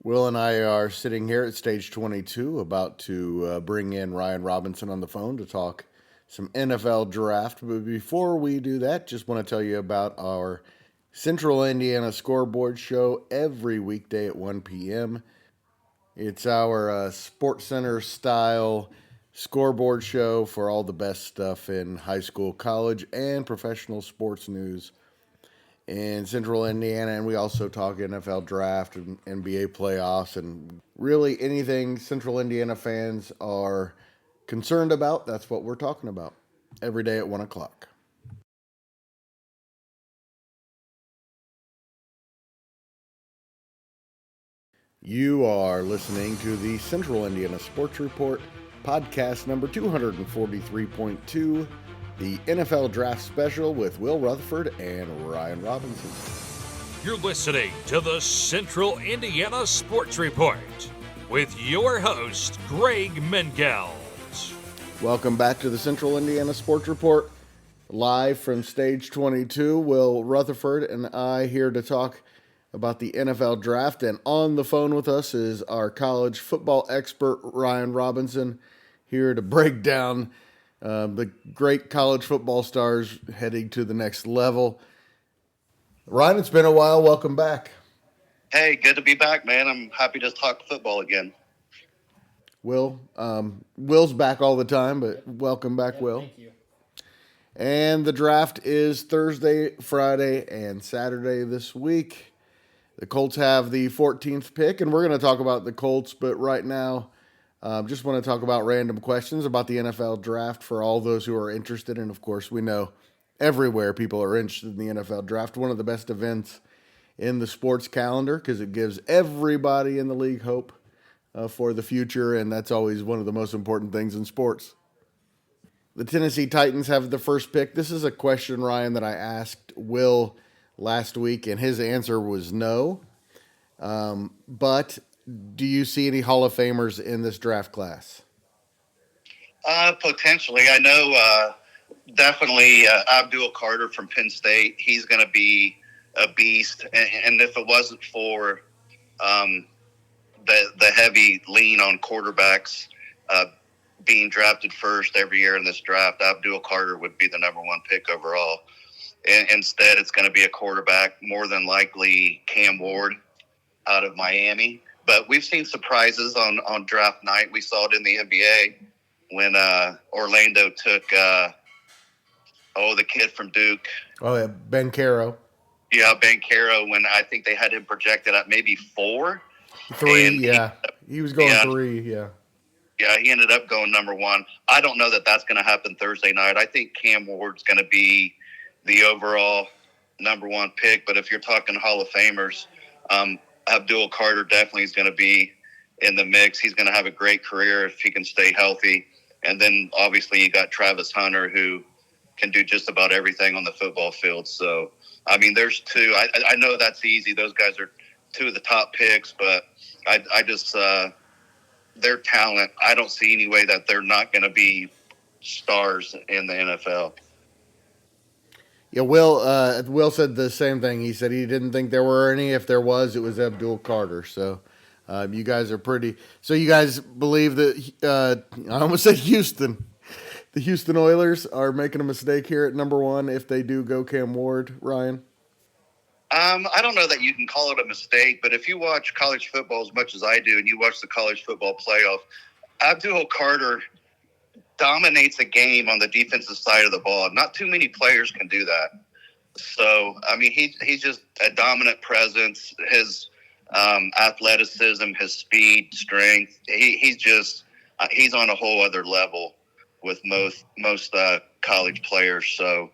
Will and I are sitting here at stage 22, about to bring in Ryan Robinson on the phone to talk some NFL draft. But before we do that, just want to tell you about our Central Indiana scoreboard show every weekday at 1 p.m. It's our Sports Center style scoreboard show for all the best stuff in high school, college, and professional sports news in Central Indiana, and we also talk NFL draft and NBA playoffs and really anything Central Indiana fans are concerned about. That's what we're talking about every day at 1 o'clock. You are listening to the Central Indiana Sports Report, podcast number 243.2, the NFL Draft Special with Will Rutherford and Ryan Robinson. You're listening to the Central Indiana Sports Report with your host, Greg Mengelt. Welcome back to the Central Indiana Sports Report, live from Stage 22. Will Retherford and I here to talk about the NFL Draft, and on the phone with us is our college football expert, Ryan Robinson, here to break down the great college football stars heading to the next level. Ryan, it's been a while. Welcome back. Hey, good to be back, man. I'm happy to talk football again. Will, Will's back all the time, but welcome back, Will. Thank you. And the draft is Thursday, Friday, and Saturday this week. The Colts have the 14th pick, and we're going to talk about the Colts, but right now, just want to talk about random questions about the NFL draft for all those who are interested. And of course, we know everywhere people are interested in the NFL draft. One of the best events in the sports calendar because it gives everybody in the league hope for the future, and that's always one of the most important things in sports. The Tennessee Titans have the first pick. This is a question, Ryan, that I asked Will last week, and his answer was no. But do you see any Hall of Famers in this draft class? Potentially. I know definitely Abdul Carter from Penn State. He's going to be a beast. And if it wasn't for the heavy lean on quarterbacks being drafted first every year in this draft, Abdul Carter would be the number one pick overall. Instead, it's going to be a quarterback, more than likely Cam Ward out of Miami. But we've seen surprises on draft night. We saw it in the NBA when Orlando took, the kid from Duke. Oh, yeah, Ben Caro. Yeah, Ben Caro, when I think they had him projected at maybe 4. 3, yeah. He was going 3, yeah. Yeah, he ended up going number 1. I don't know that that's going to happen Thursday night. I think Cam Ward's going to be the overall number 1 pick. But if you're talking Hall of Famers, Abdul Carter definitely is going to be in the mix. He's going to have a great career if he can stay healthy. And then obviously you got Travis Hunter, who can do just about everything on the football field. So, I mean, there's 2. I know that's easy. Those guys are 2 of the top picks, but I just their talent, I don't see any way that they're not going to be stars in the NFL. Yeah, Will said the same thing. He said he didn't think there were any. If there was, it was Abdul Carter. So you guys are pretty. So you guys believe that I almost said Houston. The Houston Oilers are making a mistake here at number 1 if they do go Cam Ward, Ryan? I don't know that you can call it a mistake, but if you watch college football as much as I do and you watch the college football playoff, Abdul Carter dominates a game on the defensive side of the ball. Not too many players can do that. So, I mean, he's just a dominant presence. His athleticism, his speed, strength, he's on a whole other level with most college players. So,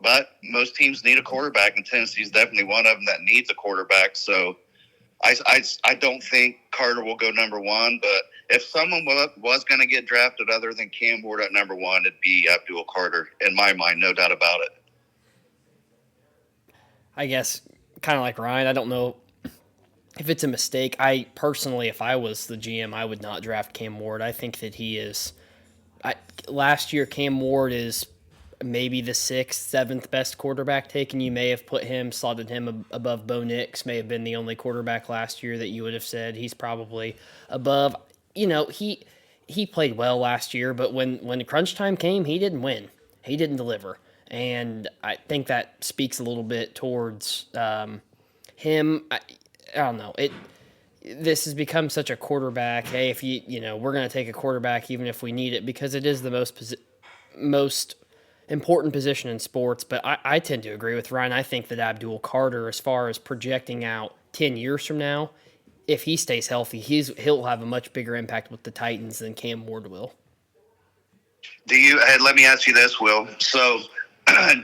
but most teams need a quarterback, and Tennessee's definitely one of them that needs a quarterback. So I don't think Carter will go number 1, but if someone was going to get drafted other than Cam Ward at number 1, it'd be Abdul Carter, in my mind, no doubt about it. I guess kind of like Ryan, I don't know if it's a mistake. I personally, if I was the GM, I would not draft Cam Ward. I think that he is last year, Cam Ward is maybe the sixth, seventh best quarterback taken. You may have slotted him above Bo Nix, may have been the only quarterback last year that you would have said he's probably above. He played well last year, but when crunch time came, he didn't win. He didn't deliver. And I think that speaks a little bit towards him. I don't know. This has become such a quarterback. Hey, if we're going to take a quarterback even if we need it, because it is the most important position in sports. But I tend to agree with Ryan. I think that Abdul Carter, as far as projecting out 10 years from now, if he stays healthy, he'll have a much bigger impact with the Titans than Cam Ward will. Let me ask you this, Will. So,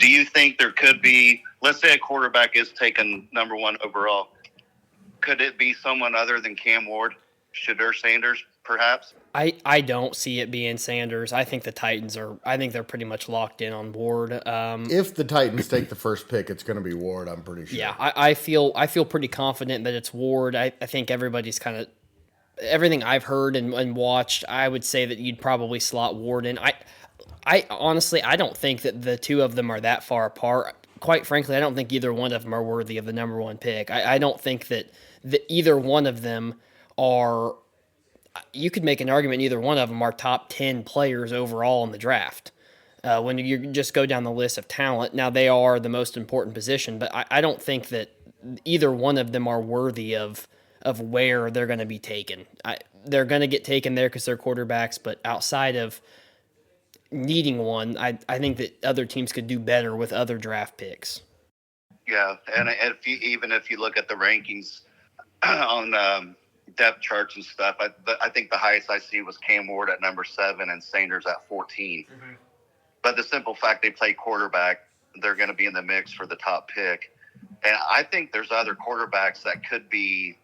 do you think there could be, let's say a quarterback is taken number one overall, could it be someone other than Cam Ward, Shedeur Sanders, perhaps? I don't see it being Sanders. I think the Titans I think they're pretty much locked in on Ward. If the Titans take the first pick, it's going to be Ward, I'm pretty sure. Yeah, I feel pretty confident that it's Ward. I think everybody's kind of, everything I've heard and watched, I would say that you'd probably slot Ward in. I honestly, I don't think that the two of them are that far apart. Quite frankly, I don't think either one of them are worthy of the number one pick. I don't think that either one of them are, you could make an argument either one of them are top 10 players overall in the draft. When you just go down the list of talent, now they are the most important position, but I don't think that either one of them are worthy of where they're going to be taken. They're going to get taken there because they're quarterbacks, but outside of needing one, I think that other teams could do better with other draft picks. Yeah, and if you look at the rankings on depth charts and stuff, I think the highest I see was Cam Ward at number 7 and Sanders at 14. Mm-hmm. But the simple fact they play quarterback, they're going to be in the mix for the top pick. And I think there's other quarterbacks that could be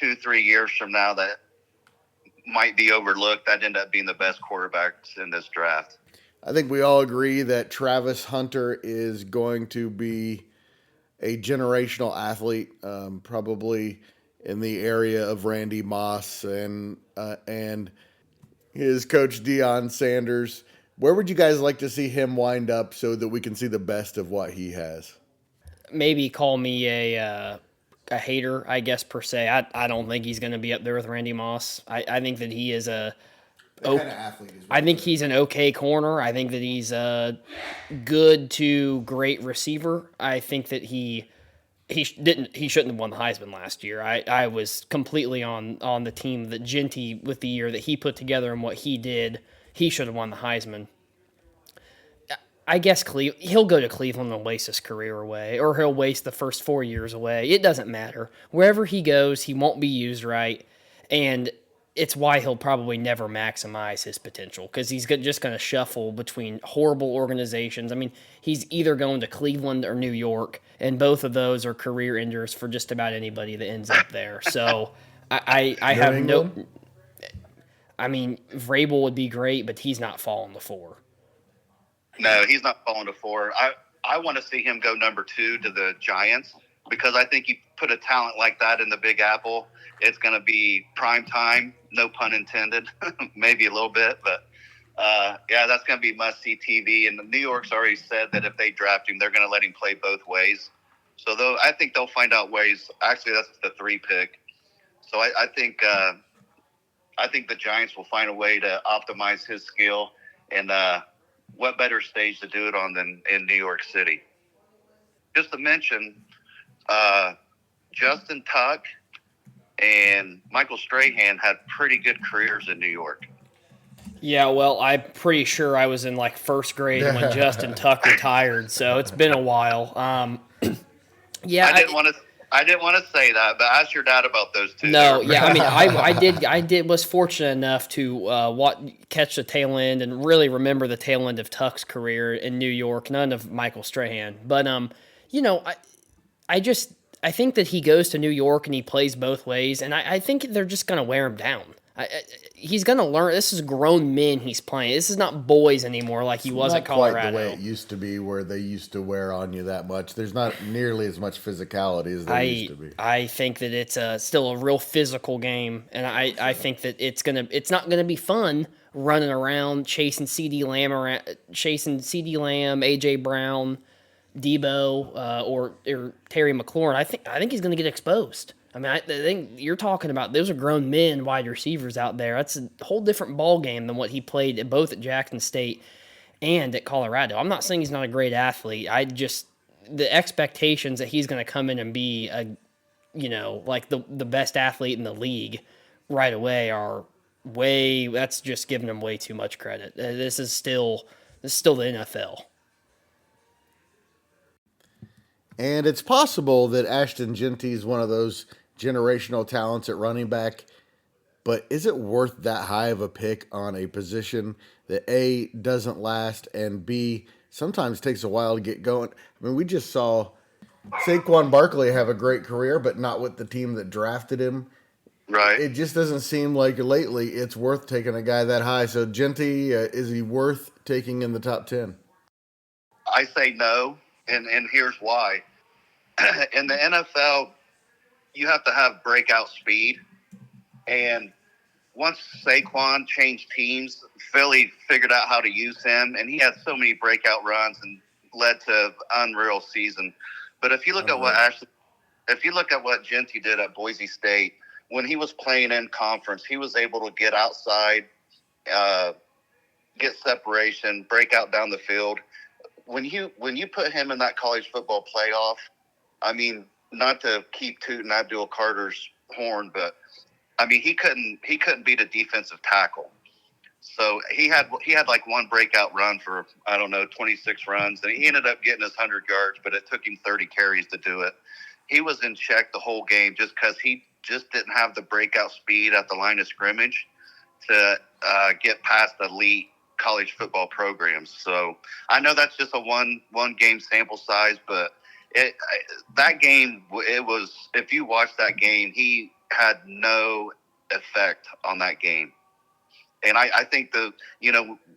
2-3 years from now that might be overlooked that end up being the best quarterbacks in this draft. I think we all agree that Travis Hunter is going to be a generational athlete, probably in the area of Randy Moss and his coach Deion Sanders. Where would you guys like to see him wind up so that we can see the best of what he has? Maybe call me a hater, I guess, per se. I don't think he's going to be up there with Randy Moss. I think that he is I think he's an okay corner. I think that he's a good to great receiver. I think that he shouldn't have won the Heisman last year. I was completely on the team that Genty, with the year that he put together and what he did, he should have won the Heisman. I guess he'll go to Cleveland and waste his career away, or he'll waste the first 4 years away. It doesn't matter. Wherever he goes, he won't be used right, and it's why he'll probably never maximize his potential, because he's just going to shuffle between horrible organizations. I mean, he's either going to Cleveland or New York, and both of those are career enders for just about anybody that ends up there. So I have no... I mean, Vrabel would be great, but he's not falling to 4. No, he's not falling to 4. I want to see him go number 2 to the Giants, because I think you put a talent like that in the Big Apple, it's going to be prime time, no pun intended, maybe a little bit, but yeah, that's going to be must-see TV. And New York's already said that if they draft him, they're going to let him play both ways. So I think they'll find out ways. Actually, that's the 3 pick. So I think the Giants will find a way to optimize his skill, and what better stage to do it on than in New York City. Just to mention, Justin Tuck and Michael Strahan had pretty good careers in New York. Yeah, well, I'm pretty sure I was in like first grade when Justin Tuck retired, so it's been a while. Yeah, I didn't want to say that, but ask your dad about those two. No, yeah, I mean, I was fortunate enough to catch the tail end and really remember the tail end of Tuck's career in New York. None of Michael Strahan, but I think that he goes to New York and he plays both ways, and I think they're just going to wear him down. He's going to learn. This is grown men he's playing. This is not boys anymore like he was Not at Colorado. quite the way it used to be, where they used to wear on you that much. There's not nearly as much physicality as there used to be. I think that it's still a real physical game, and I think that it's not gonna be fun running around chasing CD Lamb, AJ Brown, Debo, or Terry McLaurin. I think he's gonna get exposed. I mean, I think you're talking about those are grown men wide receivers out there. That's a whole different ball game than what he played both at Jackson State and at Colorado. I'm not saying he's not a great athlete. The expectations that he's going to come in and be like the best athlete in the league right away that's just giving him way too much credit. This is still the NFL. And it's possible that Ashton Genty is one of those generational talents at running back, but is it worth that high of a pick on a position that A, doesn't last, and B, sometimes takes a while to get going? I mean, we just saw Saquon Barkley have a great career, but not with the team that drafted him. Right. It just doesn't seem like lately it's worth taking a guy that high. So Genty, is he worth taking in the top 10? I say no, and here's why. In the NFL, you have to have breakout speed, and once Saquon changed teams, Philly figured out how to use him, and he had so many breakout runs and led to an unreal season. But if you look at what Genty did at Boise State, when he was playing in conference, he was able to get outside, get separation, break out down the field. When you put him in that college football playoff, I mean, not to keep tooting Abdul Carter's horn, but I mean, he couldn't beat a defensive tackle. So he had like one breakout run for, I don't know, 26 runs, and he ended up getting his 100 yards, but it took him 30 carries to do it. He was in check the whole game just because he just didn't have the breakout speed at the line of scrimmage to get past elite college football programs. So I know that's just a one game sample size, but that game, it was, if you watch that game, he had no effect on that game. And I think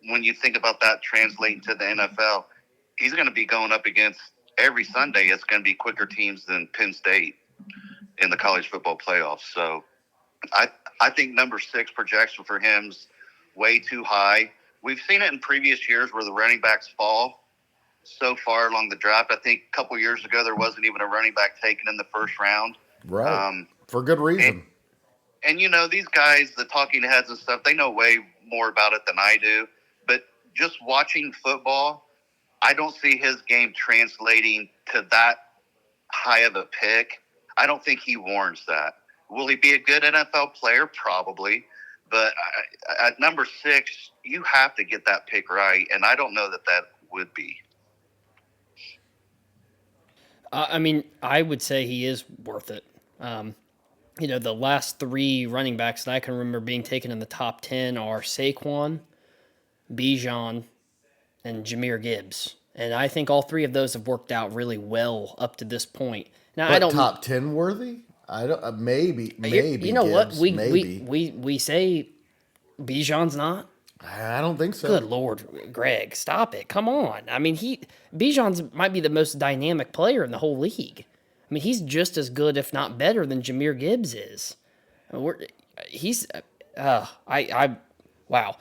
when you think about that translating to the NFL, he's going to be going up against every Sunday. It's going to be quicker teams than Penn State in the college football playoffs. So I think number 6 projection for him's way too high. We've seen it in previous years where the running backs fall so far along the draft. I think a couple years ago, there wasn't even a running back taken in the first round. Right. For good reason. And these guys, the talking heads and stuff, they know way more about it than I do. But just watching football, I don't see his game translating to that high of a pick. I don't think he warrants that. Will he be a good NFL player? Probably. But at number 6, you have to get that pick right. And I don't know that would be. I mean, I would say he is worth it. The last 3 running backs that I can remember being taken in the top 10 are Saquon, Bijan, and Jahmyr Gibbs. And I think all 3 of those have worked out really well up to this point. Now, I don't top 10 worthy? I don't. Maybe. You know Gibbs, what? maybe. We say Bijan's not. I don't think so. Good Lord, Greg, stop it! Come on. I mean, Bijan's might be the most dynamic player in the whole league. I mean, he's just as good, if not better, than Jahmyr Gibbs is. Wow.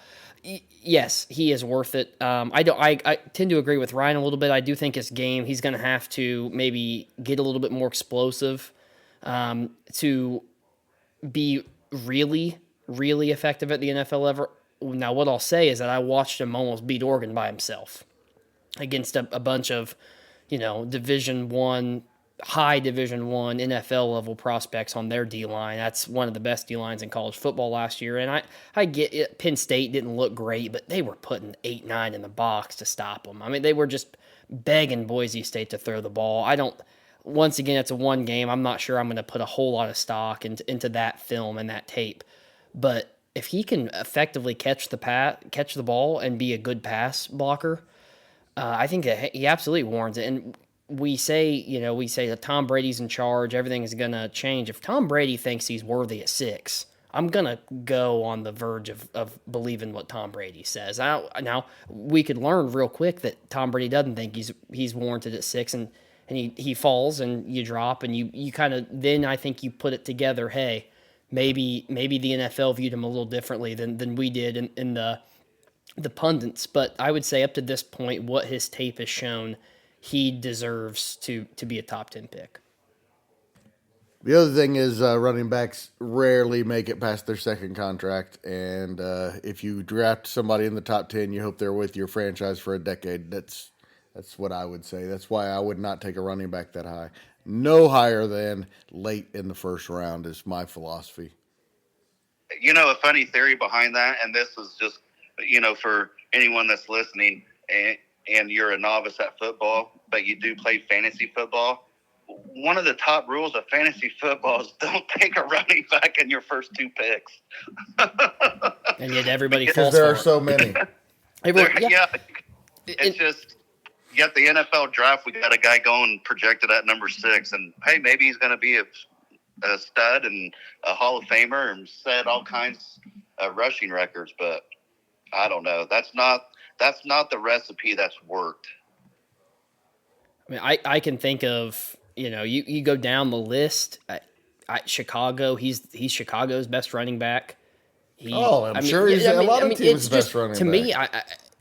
Yes, he is worth it. I tend to agree with Ryan a little bit. I do think his game, he's going to have to maybe get a little bit more explosive to be really, really effective at the NFL level. Now, what I'll say is that I watched him almost beat Oregon by himself against a bunch of, Division I, high Division I NFL level prospects on their D-line. That's one of the best D-lines in college football last year. And I get it. Penn State didn't look great, but they were putting 8-9 in the box to stop them. I mean, they were just begging Boise State to throw the ball. Once again, it's a one game. I'm not sure I'm going to put a whole lot of stock into that film and that tape. But if he can effectively catch the ball and be a good pass blocker, I think that he absolutely warrants it. And we say that Tom Brady's in charge, everything is going to change. If Tom Brady thinks he's worthy at 6, I'm gonna go on the verge of believing what Tom Brady says. Now we could learn real quick that Tom Brady doesn't think he's warranted at 6, and he falls and you drop, and you kind of then I think you put it together. Hey, maybe the NFL viewed him a little differently than we did in the pundits. But I would say up to this point, what his tape has shown, he deserves to be a top 10 pick. The other thing is running backs rarely make it past their second contract, and if you draft somebody in the top 10, you hope they're with your franchise for a decade. That's what I would say. That's why I would not take a running back that high. No higher than late in the first round is my philosophy. A funny theory behind that, and this is just, for anyone that's listening, and you're a novice at football, but you do play fantasy football. One of the top rules of fantasy football is don't take a running back in your first 2 picks. And yet everybody Because falls there for are it. so many. It's just, yet the NFL draft, we got a guy going projected at number 6, and hey, maybe he's going to be a stud and a Hall of Famer and set all kinds of rushing records, but I don't know. That's not the recipe that's worked. I mean, I can think of, you go down the list. Chicago, he's Chicago's best running back. I'm sure he's a lot of teams' best running back. To me,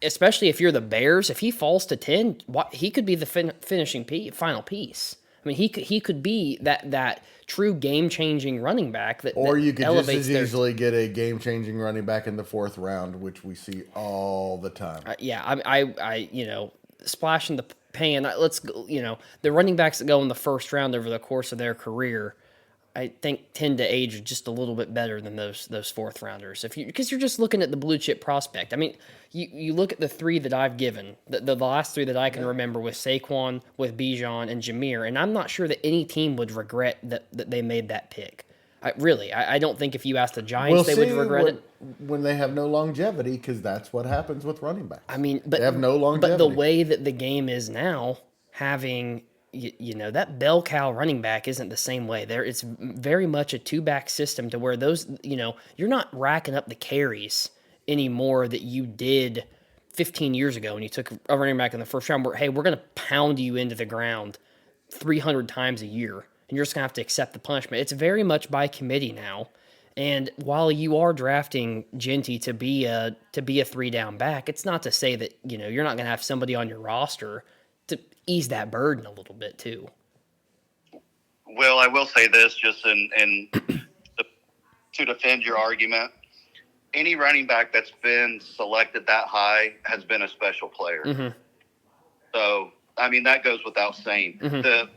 especially if you're the Bears, if he falls to 10, he could be the finishing final piece. I mean, he could be that true game-changing running back or you could just as easily get a game-changing running back in the 4th round, which we see all the time. I splash in the pan. Let's go. The running backs that go in the 1st round over the course of their career, I think tend to age just a little bit better than those 4th rounders. Because you're just looking at the blue chip prospect. I mean, you look at the 3 that I've given, the last 3 that I can remember with Saquon, with Bijan, and Jameer, and I'm not sure that any team would regret that they made that pick. I don't think if you asked the Giants, they would regret it. When they have no longevity, because that's what happens with running backs. I mean, but they have no longevity. But the way that the game is now, having that bell cow running back isn't the same way. It's very much a 2-back system to where those, you're not racking up the carries anymore that you did 15 years ago when you took a running back in the 1st round where, hey, we're going to pound you into the ground 300 times a year, and you're just going to have to accept the punishment. It's very much by committee now. And while you are drafting Genty to be a 3-down back, it's not to say that, you're not going to have somebody on your roster to ease that burden a little bit too. Well, I will say this just to defend your argument. Any running back that's been selected that high has been a special player. Mm-hmm. So, I mean, that goes without saying. Mm-hmm.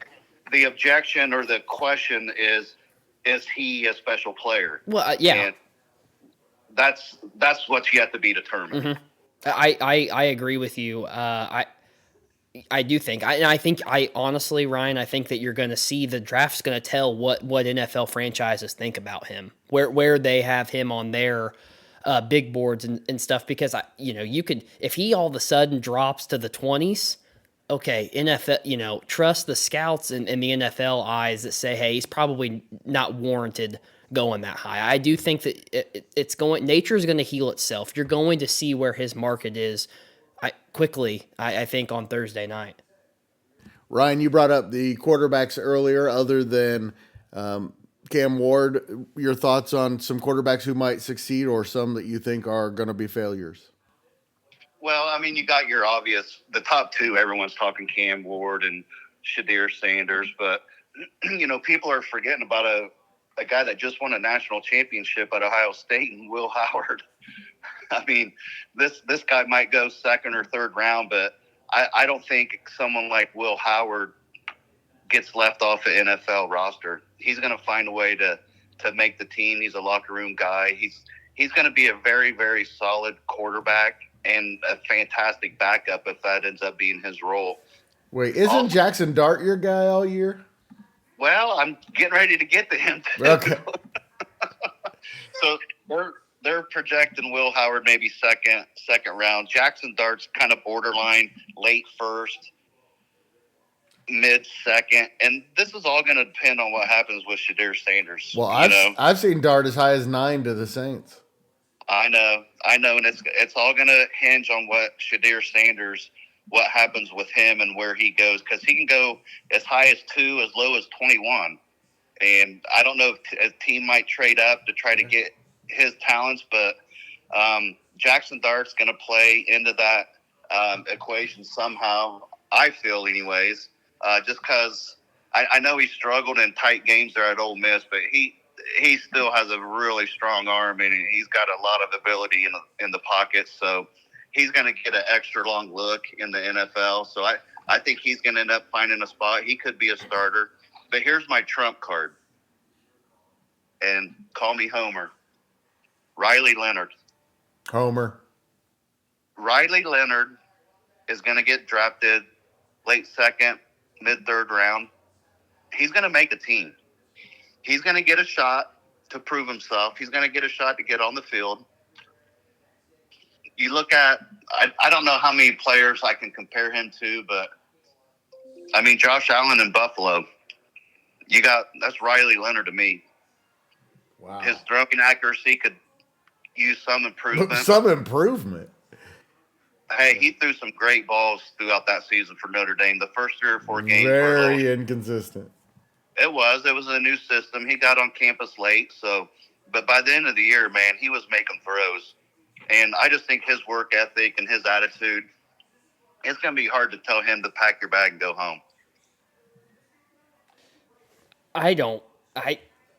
The objection or the question is he a special player? Well, yeah. And that's what's yet to be determined. Mm-hmm. I agree with you. I do think, I honestly, Ryan, I think that you're going to see the draft's going to tell what NFL franchises think about him, where they have him on their big boards and stuff. Because you could, if he all of a sudden drops to the 20s, okay, NFL, trust the scouts and the NFL eyes that say, hey, he's probably not warranted going that high. I do think that nature is going to heal itself. You're going to see where his market is quickly, I think, on Thursday night. Ryan, you brought up the quarterbacks earlier, other than Cam Ward. Your thoughts on some quarterbacks who might succeed or some that you think are going to be failures? Well, I mean, you got your obvious, the top 2, everyone's talking Cam Ward and Shadir Sanders, but, people are forgetting about a guy that just won a national championship at Ohio State and Will Howard. I mean, this guy might go 2nd or 3rd round, but I don't think someone like Will Howard gets left off the NFL roster. He's going to find a way to make the team. He's a locker room guy. He's going to be a very, very solid quarterback and a fantastic backup if that ends up being his role. Wait, isn't Jackson Dart your guy all year? Well, I'm getting ready to get to him too. Okay. So they're projecting Will Howard maybe second round. Jackson Dart's kind of borderline late 1st. mid-second, and this is all going to depend on what happens with Shadir Sanders. Well, You know, I've seen Dart as high as 9 to the Saints. I know, and it's all going to hinge on what Shadir Sanders, what happens with him and where he goes, because he can go as high as 2, as low as 21, and I don't know if a team might trade up to try to get his talents, but Jackson Dart's going to play into that equation somehow. I feel, anyways, just because I know he struggled in tight games there at Ole Miss, but he still has a really strong arm, and he's got a lot of ability in the pocket. So he's going to get an extra long look in the NFL. So I think he's going to end up finding a spot. He could be a starter. But here's my trump card, and call me Homer. Riley Leonard. Homer. Riley Leonard is going to get drafted late second, mid-third round. He's going to make a team. He's going to get a shot to prove himself. He's going to get a shot to get on the field. You look at, I don't know how many players I can compare him to, but, I mean, Josh Allen in Buffalo. That's Riley Leonard to me. Wow. His throwing accuracy could use some improvement. Some improvement. Hey, he threw some great balls throughout that season for Notre Dame. The first 3 or 4 games very inconsistent. It was a new system. He got on campus late, but by the end of the year, man, he was making throws. And I just think his work ethic and his attitude, it's going to be hard to tell him to pack your bag and go home.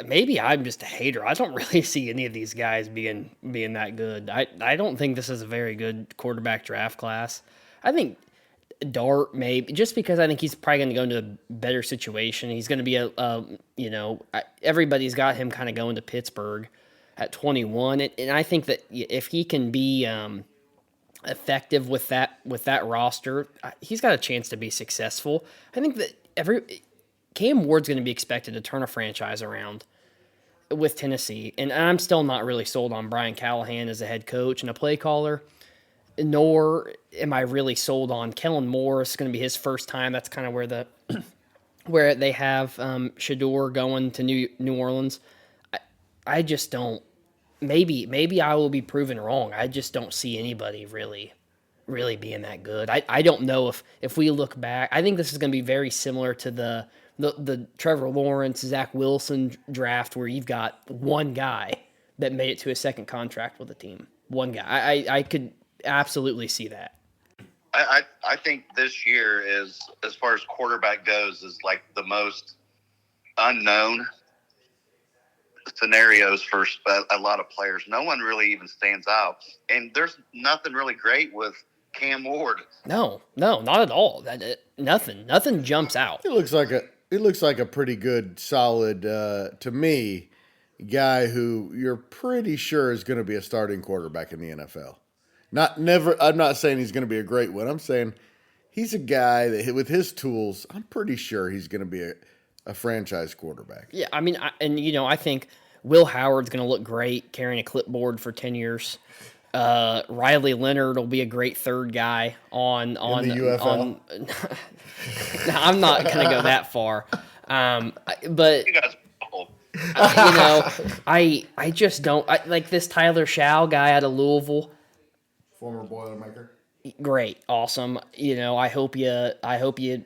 Maybe I'm just a hater. I don't really see any of these guys being that good. I don't think this is a very good quarterback draft class. I think Dart maybe, just because I think he's probably going to go into a better situation. He's going to be everybody's got him kind of going to Pittsburgh at 21, and I think that if he can be effective with that roster, he's got a chance to be successful. I think that Cam Ward's going to be expected to turn a franchise around with Tennessee, and I'm still not really sold on Brian Callahan as a head coach and a play caller, nor am I really sold on Kellen Moore. It's going to be his first time. That's kind of where they have Shador going to New Orleans. I just don't. Maybe I will be proven wrong. I just don't see anybody really being that good. I don't know if we look back. I think this is going to be very similar to the Trevor Lawrence, Zach Wilson draft, where you've got one guy that made it to a second contract with a team. One guy. I could absolutely see that. I think this year is, as far as quarterback goes, is like the most unknown scenarios for a lot of players. No one really even stands out, and there's nothing really great with Cam Ward. No, not at all. Nothing jumps out. It looks like a pretty good, solid, to me, guy who you're pretty sure is going to be a starting quarterback in the NFL. I'm not saying he's going to be a great one. I'm saying he's a guy that, with his tools, I'm pretty sure he's going to be a franchise quarterback. Yeah, I mean, I think Will Howard's going to look great carrying a clipboard for 10 years. Riley Leonard will be a great third guy on the UFL. I'm not going to go that far, but You guys, I just don't like this Tyler Shaw guy out of Louisville. Former Boilermaker. Great, awesome. I hope you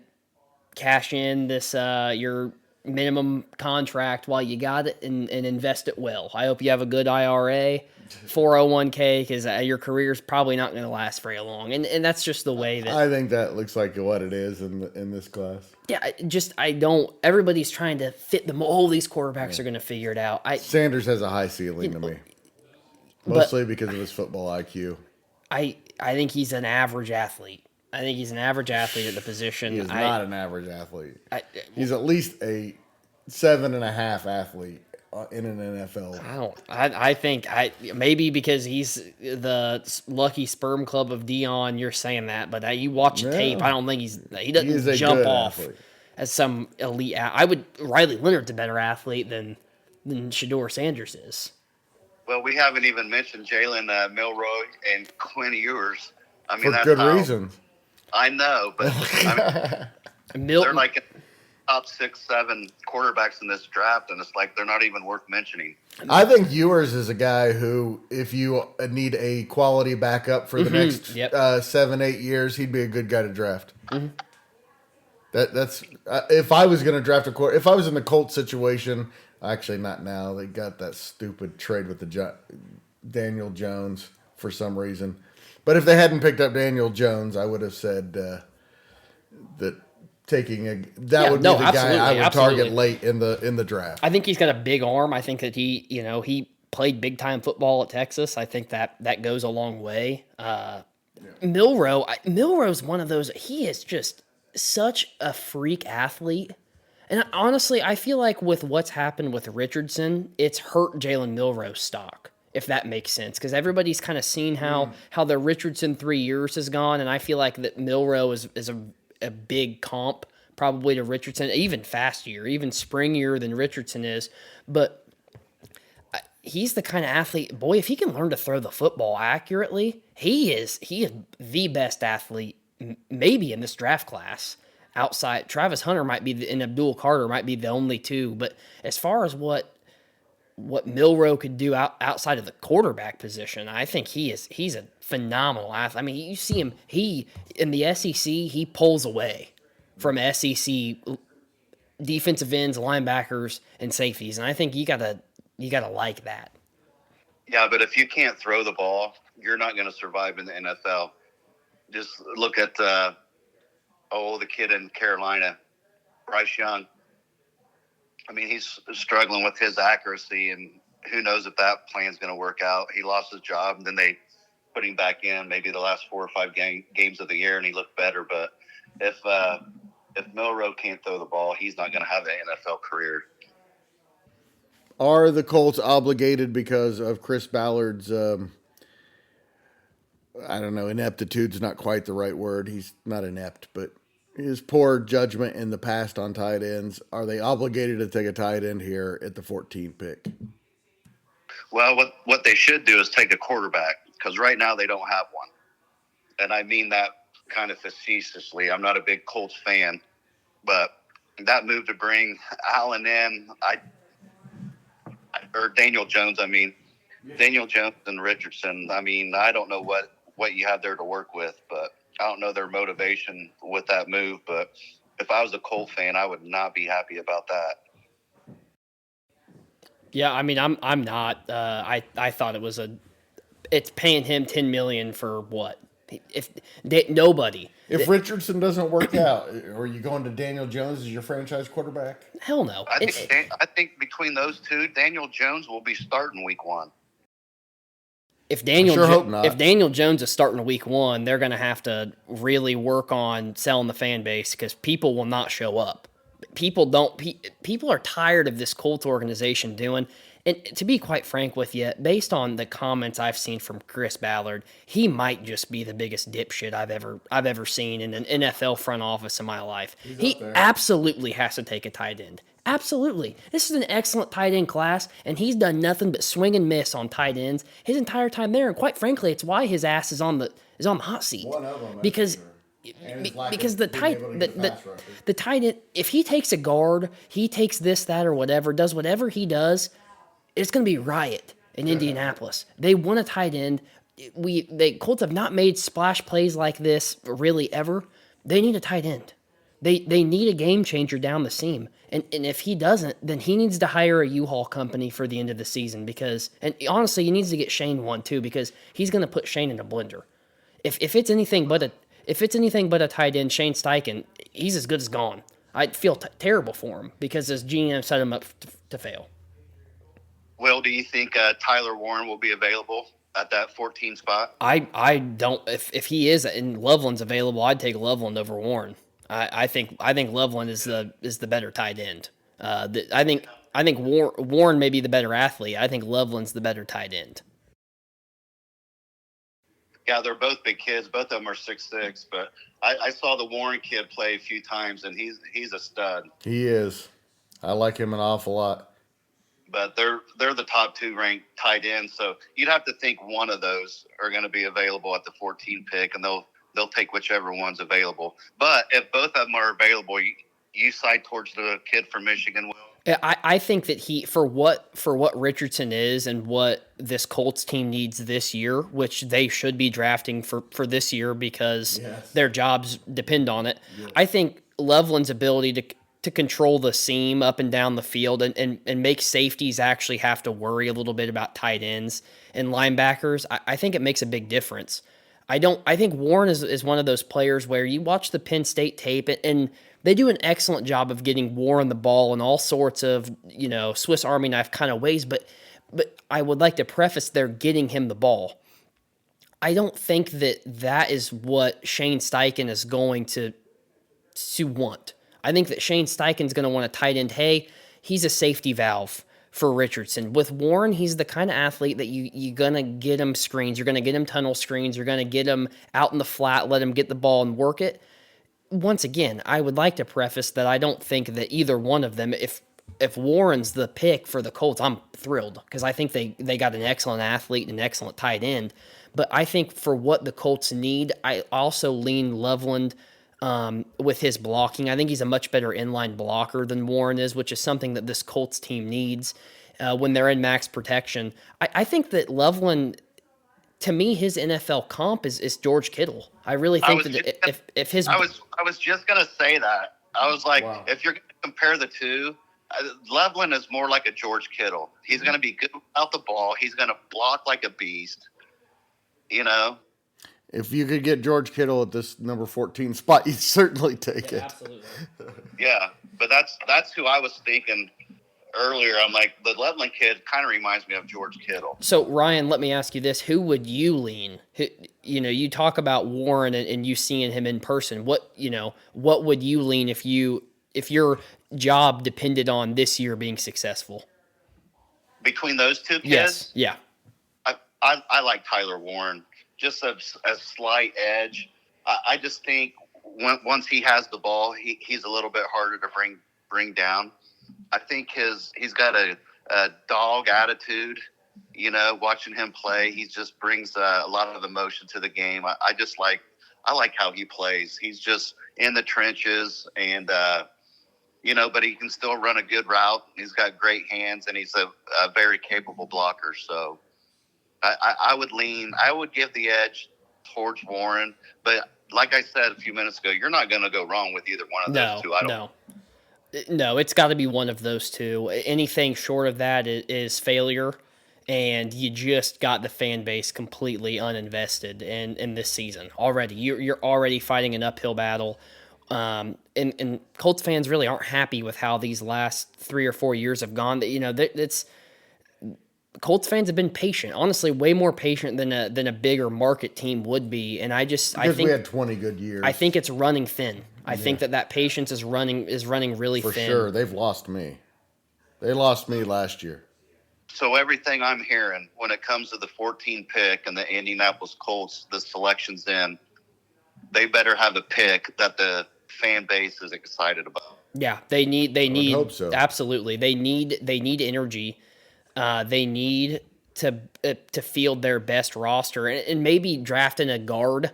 cash in this your minimum contract while you got it and invest it well. I hope you have a good IRA, 401k, because your career is probably not going to last very long. And that's just the way that I think that looks like what it is in this class. Yeah, I don't. Everybody's trying to fit the mold. These quarterbacks are going to figure it out. Sanders has a high ceiling to me, mostly because of his football IQ. I think he's an average athlete. I think he's an average athlete at the position. He is not an average athlete. He's at least a 7.5 athlete in an NFL. I think maybe because he's the lucky sperm club of Dion, you're saying that, but you watch the tape, I don't think he doesn't jump off athlete as some elite. Riley Leonard's a better athlete than Shador Sanders is. Well, we haven't even mentioned Jalen Milroy and Quinn Ewers. I mean, for that's good reasons. I know, but They're like top 6, 7 quarterbacks in this draft, and it's like they're not even worth mentioning. I think Ewers is a guy who, if you need a quality backup for the next 7, 8 years, he'd be a good guy to draft. Mm-hmm. That's if I was going to draft a quarter, if I was in the Colts situation, actually not now. They got that stupid trade with the Daniel Jones for some reason. But if they hadn't picked up Daniel Jones, I would have said that would be the guy I would target late in the draft. I think he's got a big arm. I think that he played big time football at Texas. I think that goes a long way. Milroe's one of those. He is just such a freak athlete. And honestly, I feel like with what's happened with Richardson, it's hurt Jalen Milroe's stock, if that makes sense. Because everybody's kind of seen how the Richardson 3 years has gone, and I feel like that Milroe is a big comp probably to Richardson, even faster, even springier than Richardson is. But he's the kind of athlete, boy, if he can learn to throw the football accurately, he is the best athlete maybe in this draft class. Outside, Travis Hunter might be and Abdul Carter might be the only two. But as far as what Milroe could do outside of the quarterback position, I think he's a phenomenal athlete. I mean, you see him, in the SEC, he pulls away from SEC defensive ends, linebackers, and safeties. And I think you gotta like that. Yeah, but if you can't throw the ball, you're not going to survive in the NFL. Just look at the kid in Carolina, Bryce Young. I mean, he's struggling with his accuracy, and who knows if that plan's going to work out. He lost his job, and then they put him back in maybe the last 4 or 5 games of the year, and he looked better. But if Milroe can't throw the ball, he's not going to have an NFL career. Are the Colts obligated because of Chris Ballard's, ineptitude's not quite the right word. He's not inept, but his poor judgment in the past on tight ends. Are they obligated to take a tight end here at the 14th pick? Well, what they should do is take a quarterback, because right now they don't have one. And I mean that kind of facetiously. I'm not a big Colts fan, but that move to bring Allen in, or Daniel Jones, Daniel Jones and Richardson, I don't know what you have there to work with, but I don't know their motivation with that move. But if I was a Colt fan, I would not be happy about that. Yeah, I'm not. I thought it's paying him $10 million for what? Nobody. If Richardson doesn't work out, are you going to Daniel Jones as your franchise quarterback? Hell no. I think between those two, Daniel Jones will be starting week 1. If Daniel Jones is starting week 1, they're going to have to really work on selling the fan base, because people will not show up. People are tired of this Colts organization doing. And to be quite frank with you, based on the comments I've seen from Chris Ballard, he might just be the biggest dipshit I've ever seen in an NFL front office in my life. He absolutely has to take a tight end. Absolutely. This is an excellent tight end class, and he's done nothing but swing and miss on tight ends his entire time there. And quite frankly, it's why his ass is on the hot seat. One of them, because the tight end, if he takes a guard, he takes this, that, or whatever, does whatever he does, it's going to be riot in Indianapolis. They want a tight end. The Colts have not made splash plays like this really ever. They need a tight end. They need a game changer down the seam. And if he doesn't, then he needs to hire a U-Haul company for the end of the season, and honestly, he needs to get Shane one too, because he's going to put Shane in a blender. If it's anything but a tight end, Shane Steichen, he's as good as gone. I feel terrible for him because his GM set him up to fail. Will, do you think Tyler Warren will be available at that 14 spot? I don't. If he is and Loveland's available, I'd take Loveland over Warren. I think Loveland is the better tight end. I think Warren may be the better athlete. I think Loveland's the better tight end. Yeah, they're both big kids. Both of them are 6'6", but I saw the Warren kid play a few times, and he's a stud. He is. I like him an awful lot. But they're the top 2 ranked tight ends, so you'd have to think one of those are going to be available at the 14th pick, and they'll they'll take whichever one's available. But if both of them are available, you side towards the kid from Michigan. Yeah, I think that for what Richardson is and what this Colts team needs this year, which they should be drafting for this year because their jobs depend on it. Yes. I think Loveland's ability to control the seam up and down the field and make safeties actually have to worry a little bit about tight ends and linebackers, I think it makes a big difference. I think Warren is one of those players where you watch the Penn State tape and they do an excellent job of getting Warren the ball in all sorts of, Swiss Army knife kind of ways, but I would like to preface they're getting him the ball. I don't think that is what Shane Steichen is going to want. I think that Shane Steichen's going to want a tight end. Hey, he's a safety valve for Richardson. With Warren, he's the kind of athlete that you're going to get him screens. You're going to get him tunnel screens. You're going to get him out in the flat, let him get the ball and work it. Once again, I would like to preface that I don't think that either one of them, if Warren's the pick for the Colts, I'm thrilled because I think they got an excellent athlete and an excellent tight end. But I think for what the Colts need, I also lean Loveland with his blocking. I think he's a much better inline blocker than Warren is, which is something that this Colts team needs when they're in max protection. I think that Loveland, to me, his NFL comp is George Kittle. I really think that if his... I was just going to say that. I was like, wow. If you're going to compare the two, Loveland is more like a George Kittle. He's going to be good out the ball. He's going to block like a beast, If you could get George Kittle at this number 14 spot, you'd certainly take it. Absolutely. Yeah, but that's who I was thinking earlier. I'm like, the Loveland kid kind of reminds me of George Kittle. So, Ryan, let me ask you this. Who would you lean? You talk about Warren and you seeing him in person. What would you lean if your job depended on this year being successful? Between those two kids? Yes, yeah. I like Tyler Warren. Just a slight edge. I just think once he has the ball, he's a little bit harder to bring down. I think he's got a dog attitude. Watching him play, he just brings a lot of emotion to the game. I like how he plays. He's just in the trenches, and but he can still run a good route. He's got great hands, and he's a very capable blocker. So I would give the edge towards Warren, but like I said a few minutes ago, you're not going to go wrong with either one of those two. No, it's got to be one of those two. Anything short of that is failure, and you just got the fan base completely uninvested in this season already. You're already fighting an uphill battle, and Colts fans really aren't happy with how these last 3 or 4 years have gone. It's Colts fans have been patient, honestly, way more patient than a bigger market team would be, and I think we had 20 good years. I think it's running thin. I think that patience is running really thin. For sure, they've lost me. They lost me last year. So everything I'm hearing when it comes to the 14 pick and the Indianapolis Colts, the selection's in, they better have a pick that the fan base is excited about. Yeah, they need. I hope so. Absolutely, they need energy. They need to field their best roster, and maybe drafting a guard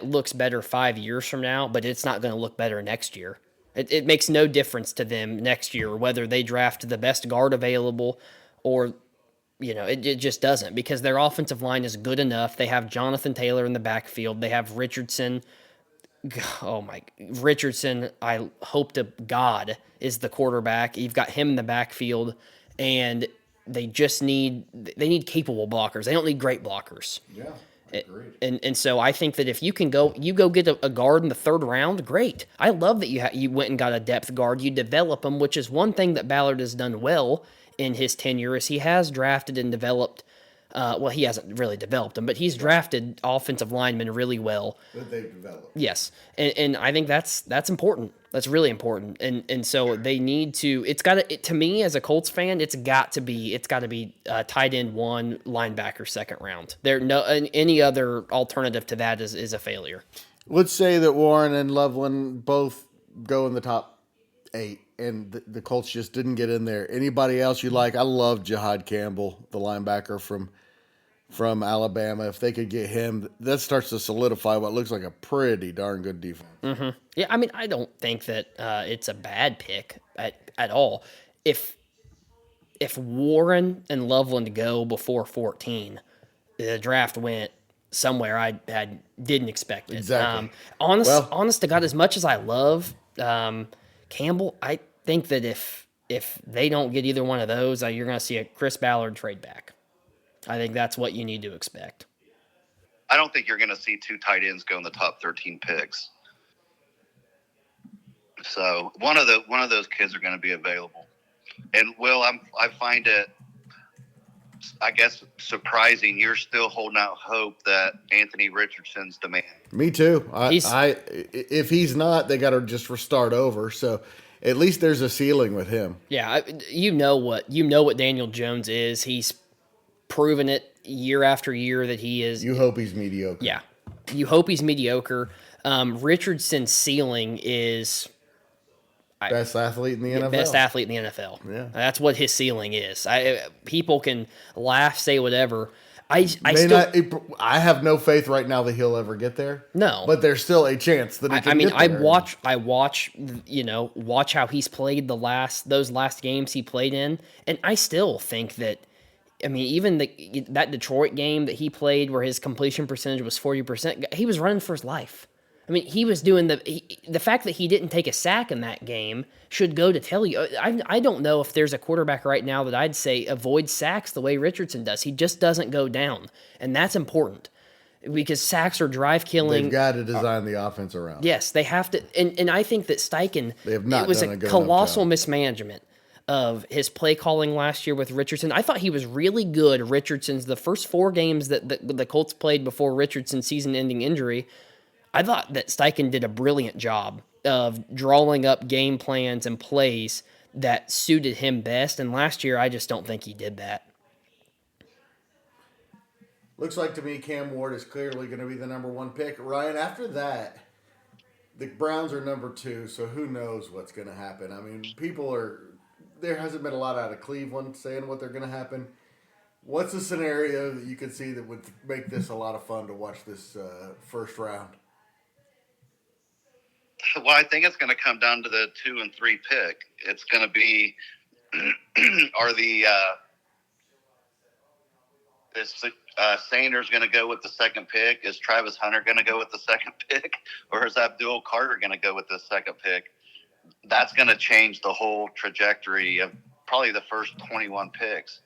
looks better 5 years from now, but it's not going to look better next year. It makes no difference to them next year whether they draft the best guard available or, it just doesn't, because their offensive line is good enough. They have Jonathan Taylor in the backfield. They have Richardson. Richardson, I hope to God, is the quarterback. You've got him in the backfield, and they need capable blockers. They don't need great blockers. Yeah, agreed. And so I think that if you can go get a guard in the 3rd round, great. I love that you went and got a depth guard. You develop them, which is one thing that Ballard has done well in his tenure, is he has drafted and developed. He hasn't really developed them, but he's drafted offensive linemen really well. That they've developed. Yes, and I think that's important. That's really important, and so they need to. It's got to me as a Colts fan. It's got to be tight end 1, linebacker 2nd round. Any other alternative to that is a failure. Let's say that Warren and Loveland both go in the top 8, and the Colts just didn't get in there. Anybody else you like? I love Jihad Campbell, the linebacker from from Alabama. If they could get him, that starts to solidify what looks like a pretty darn good defense. Mm-hmm. Yeah, I mean, I don't think that it's a bad pick at all. If Warren and Loveland go before 14, the draft went somewhere I didn't expect it. Exactly. Honest to God, as much as I love Campbell, I think that if they don't get either one of those, you're going to see a Chris Ballard trade back. I think that's what you need to expect. I don't think you're going to see 2 tight ends go in the top 13 picks. So one of those kids are going to be available. And Will, I find it, I guess, surprising you're still holding out hope that Anthony Richardson's the man. Me too. If he's not, they got to just restart over. So at least there's a ceiling with him. Yeah, you know what Daniel Jones is. He's proven it year after year that he is. You hope he's mediocre. Yeah, you hope he's mediocre. Richardson's ceiling is best athlete in the NFL. Best athlete in the NFL. Yeah, that's what his ceiling is. People can laugh, say whatever. I have no faith right now that he'll ever get there. No, but there's still a chance that he can get there. I watch how he's played those last games he played in, and I still think that. I mean, even that Detroit game that he played, where his completion percentage was 40%, he was running for his life. I mean, he was doing the fact that he didn't take a sack in that game should go to tell you. I don't know if there's a quarterback right now that I'd say avoids sacks the way Richardson does. He just doesn't go down, and that's important because sacks are drive killing. They've got to design the offense around. Yes, they have to, and I think that Steichen, it was a colossal mismanagement of his play calling last year with Richardson. I thought he was really good. Richardson's the first 4 games that the Colts played before Richardson's season-ending injury. I thought that Steichen did a brilliant job of drawing up game plans and plays that suited him best. And last year, I just don't think he did that. Looks like to me Cam Ward is clearly going to be the number 1 pick. Ryan, after that, the Browns are number 2, so who knows what's going to happen. I mean, there hasn't been a lot out of Cleveland saying what they're going to happen. What's a scenario that you could see that would make this a lot of fun to watch this first round? Well, I think it's going to come down to the 2 and 3 pick. It's going to be, is Sanders going to go with the second pick? Is Travis Hunter going to go with the second pick? Or is Abdul Carter going to go with the second pick? That's going to change the whole trajectory of probably the first 21 picks,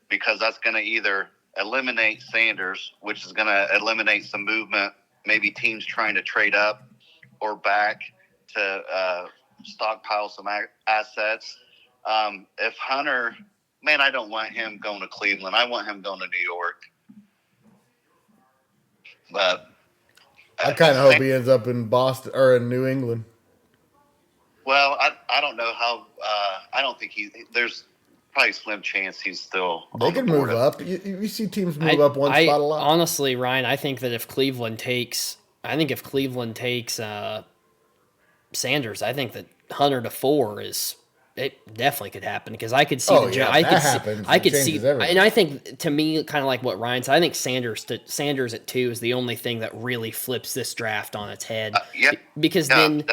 because that's going to either eliminate Sanders, which is going to eliminate some movement, maybe teams trying to trade up or back to stockpile some assets. If Hunter, man, I don't want him going to Cleveland. I want him going to New York. But I kind of hope he ends up in Boston or in New England. Well, I don't know how. I don't think there's probably a slim chance he's still. They can move up. You see teams move up one spot a lot. Honestly, Ryan, I think that if Cleveland takes Sanders, I think that Hunter to 4 it definitely could happen, because I could see I could see, and I think, to me, kind of like what Ryan said, I think Sanders at 2 is the only thing that really flips this draft on its head. Because then.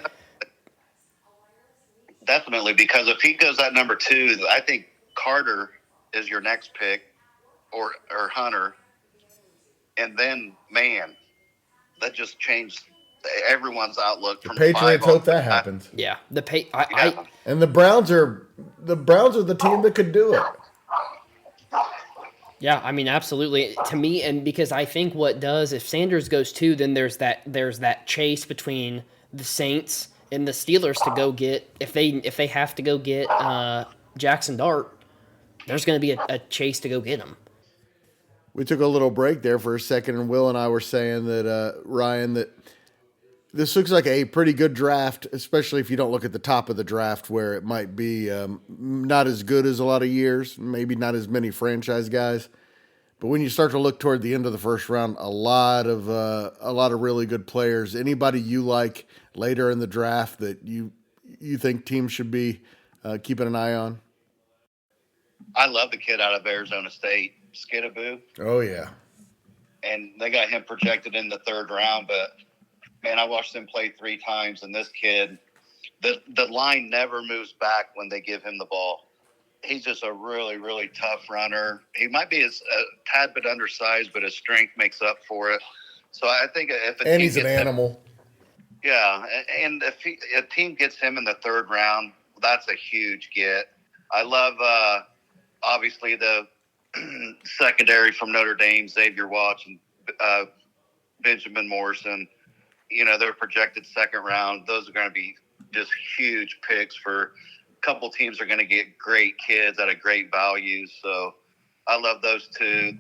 Definitely, because if he goes at number 2, I think Carter is your next pick, or Hunter, and then, man, that just changed everyone's outlook. The Patriots hope that happens. Yeah, and the Browns are the team that could do it. Yeah, I mean, absolutely. To me, and because I think what does, if Sanders goes 2, then there's that chase between the Saints and the Steelers to go get, if they have to go get Jackson Dart, there's going to be a chase to go get him. We took a little break there for a second, and Will and I were saying that, Ryan, that this looks like a pretty good draft, especially if you don't look at the top of the draft, where it might be not as good as a lot of years, maybe not as many franchise guys. But when you start to look toward the end of the first round, a lot of really good players. Anybody you like later in the draft that you think teams should be keeping an eye on? I love the kid out of Arizona State, Skidaboo. Oh yeah, and they got him projected in the third round. But man, I watched him play 3 times, and this kid, the line never moves back when they give him the ball. He's just a really, really tough runner. He might be a tad bit undersized, but his strength makes up for it. So I think if a And team he's an gets animal. yeah, and if a team gets him in the third round, that's a huge get. I love, obviously, the secondary from Notre Dame, Xavier Watts and Benjamin Morrison. You know, they're projected second round. Those are going to be just huge picks for a couple teams are going to get great kids at a great value. So I love those two.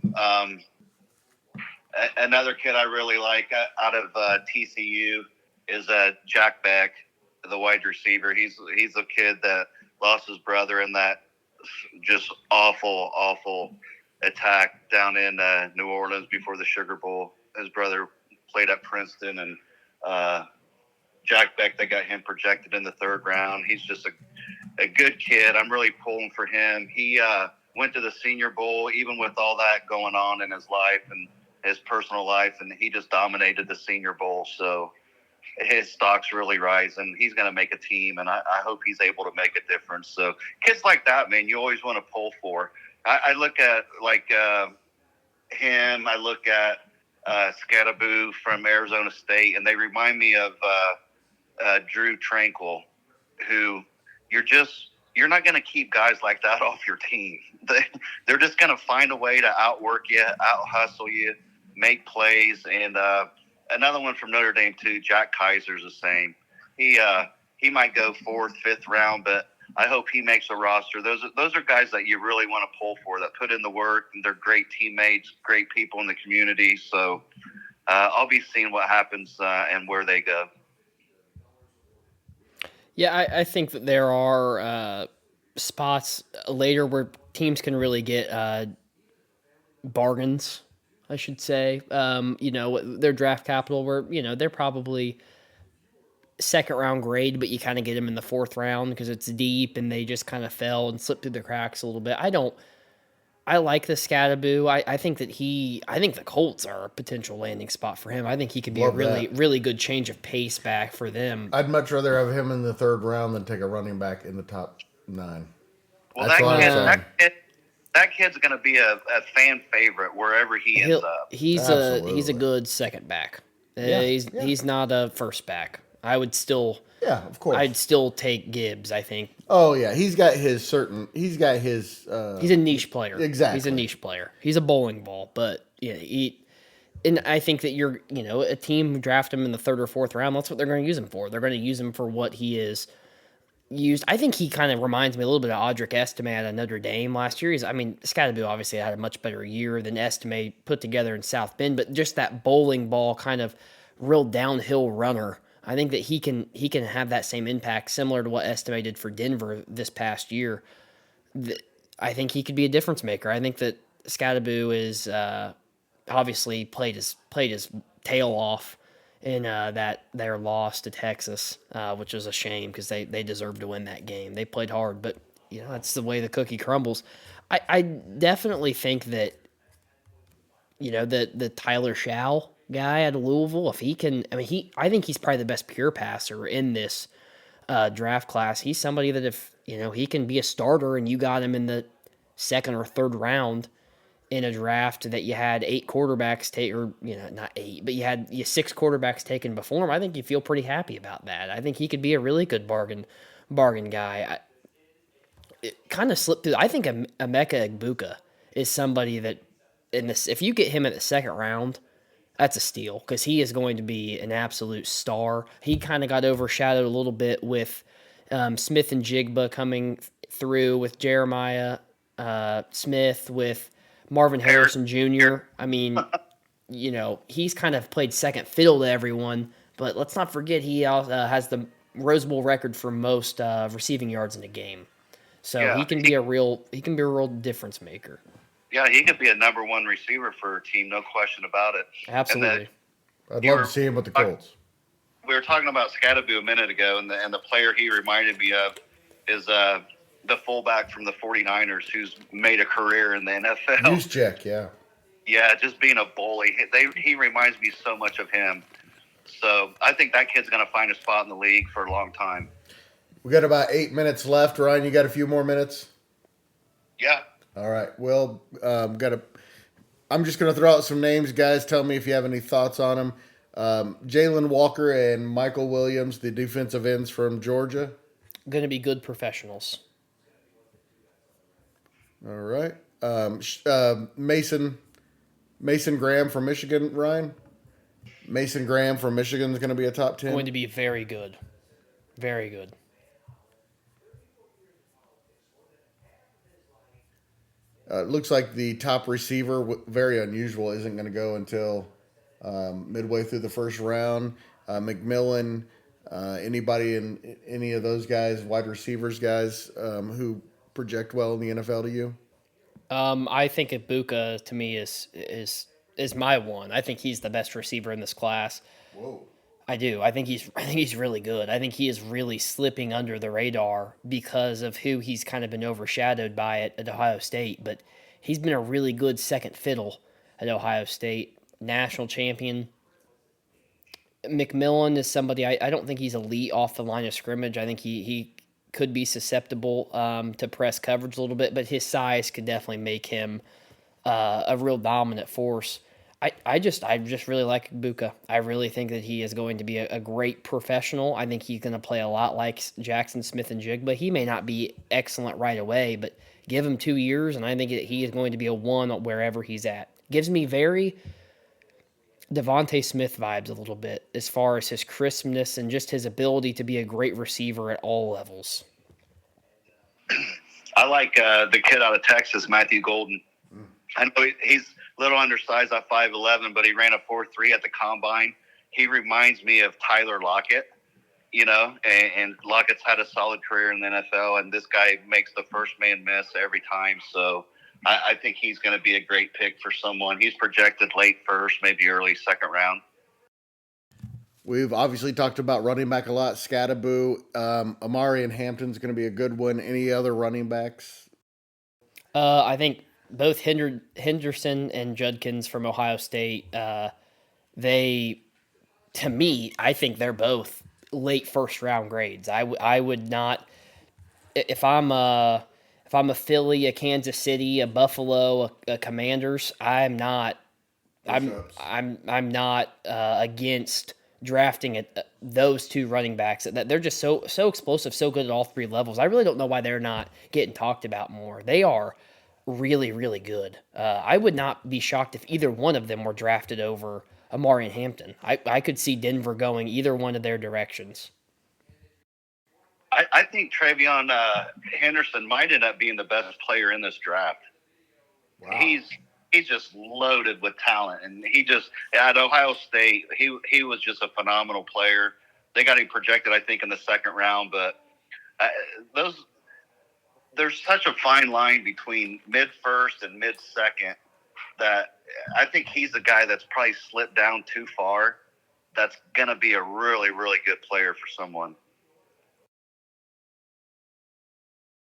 Another kid I really like out of TCU is Jack Beck, the wide receiver. He's a kid that lost his brother in that just awful attack down in New Orleans before the Sugar Bowl. His brother played at Princeton, and Jack Beck, they got him projected in the third round. He's just a good kid. I'm really pulling for him. He went to the Senior Bowl, even with all that going on in his life and his personal life, and he just dominated the Senior Bowl. So his stock's really rising. He's going to make a team, and I hope he's able to make a difference. So kids like that, man, you always want to pull for. I look at him. I look at Scadaboo from Arizona State, and they remind me of Drew Tranquil, who you're not going to keep guys like that off your team. They're just going to find a way to outwork you, out hustle you, make plays. And another one from Notre Dame too, Jack Kaiser's the same. He might go 4th, 5th round, but I hope he makes a roster. Those are guys that you really want to pull for, that put in the work, and they're great teammates, great people in the community. So I'll be seeing what happens and where they go. Yeah, I think that there are spots later where teams can really get bargains, I should say. Their draft capital where, they're probably second round grade, but you kind of get them in the 4th round because it's deep and they just kind of fell and slipped through the cracks a little bit. I like the Scadaboo. I think the Colts are a potential landing spot for him. I think he could be really good change of pace back for them. I'd much rather have him in the 3rd round than take a running back in the top 9. Well, that kid's going to be a fan favorite wherever he ends up. He's a good second back. He's not a first back. I would still. Yeah, of course. I'd still take Gibbs, I think. Oh yeah, he's a niche player. Exactly. He's a niche player. He's a bowling ball, but and I think that a team draft him in the 3rd or 4th round, that's what they're going to use him for. They're going to use him for what he is used. I think he kind of reminds me a little bit of Audric Estime at Notre Dame last year. Scadaboo obviously had a much better year than Estime put together in South Bend, but just that bowling ball kind of real downhill runner. I think that he can have that same impact, similar to what Estime did for Denver this past year. I think he could be a difference maker. I think that Scadaboo is obviously played his tail off in that their loss to Texas, which was a shame because they deserved to win that game. They played hard, but that's the way the cookie crumbles. I definitely think that the Tyler Schau guy out of Louisville, if he can, I think he's probably the best pure passer in this draft class. He's somebody that if he can be a starter and you got him in the 2nd or 3rd round in a draft that you had 8 quarterbacks take, or not 8, but you had 6 quarterbacks taken before him, I think you feel pretty happy about that. I think he could be a really good bargain guy. It kind of slipped through. I think Emeka Egbuka is somebody that if you get him at the 2nd round, that's a steal because he is going to be an absolute star. He kind of got overshadowed a little bit with Smith and Jigba coming through, with Jeremiah Smith, with Marvin Harrison Jr. He's kind of played second fiddle to everyone, but let's not forget he also has the Rose Bowl record for most receiving yards in a game. So he can be a real difference maker. Yeah, he could be a number 1 receiver for a team, no question about it. Absolutely. I'd love to see him with the Colts. We were talking about Scadaboo a minute ago, and the player he reminded me of is the fullback from the 49ers who's made a career in the NFL. Juszczyk, yeah. Yeah, just being a bully. He reminds me so much of him. So I think that kid's going to find a spot in the league for a long time. We got about 8 minutes left. Ryan, you got a few more minutes? Yeah. All right. Well, I'm just going to throw out some names, guys. Tell me if you have any thoughts on them. Jalen Walker and Michael Williams, the defensive ends from Georgia. Going to be good professionals. All right. Mason Graham from Michigan, Ryan. Mason Graham from Michigan is going to be a top 10. Going to be very good. Very good. Looks like the top receiver, very unusual, isn't going to go until midway through the first round. McMillan, anybody in any of those guys, wide receivers guys who project well in the NFL to you? I think Ibuka to me is my one. I think he's the best receiver in this class. Whoa. I do. I think he's really good. I think he is really slipping under the radar because of who he's kind of been overshadowed by at Ohio State. But he's been a really good second fiddle at Ohio State. National champion. McMillan is somebody I don't think he's elite off the line of scrimmage. I think he could be susceptible to press coverage a little bit, but his size could definitely make him a real dominant force. I just really like Buka. I really think that he is going to be a great professional. I think he's going to play a lot like Jackson Smith and Jigba. He may not be excellent right away, but give him 2 years, and I think that he is going to be a one wherever he's at. Gives me very Devontae Smith vibes a little bit as far as his crispness and just his ability to be a great receiver at all levels. I like the kid out of Texas, Matthew Golden. I know he's a little undersized at 5'11", but he ran a 4.3 at the combine. He reminds me of Tyler Lockett, and Lockett's had a solid career in the NFL, and this guy makes the first man miss every time. So I think he's going to be a great pick for someone. He's projected late first, maybe early second round. We've obviously talked about running back a lot. Scattaboo, Amari and Hampton's going to be a good one. Any other running backs? I think both Henderson and Judkins from Ohio State, I think they're both late first round grades. I would not, if I'm a Philly, a Kansas City, a Buffalo, a Commanders, I'm not against drafting those two running backs. That they're just so explosive, so good at all three levels. I really don't know why they're not getting talked about more. They are really, really good. I would not be shocked if either one of them were drafted over Amari and Hampton. I could see Denver going either one of their directions. I think Travion Henderson might end up being the best player in this draft. Wow. He's just loaded with talent, and at Ohio State, he was just a phenomenal player. They got him projected, I think, in the second round, but there's such a fine line between mid-first and mid-second that I think he's the guy that's probably slipped down too far. That's going to be a really, really good player for someone.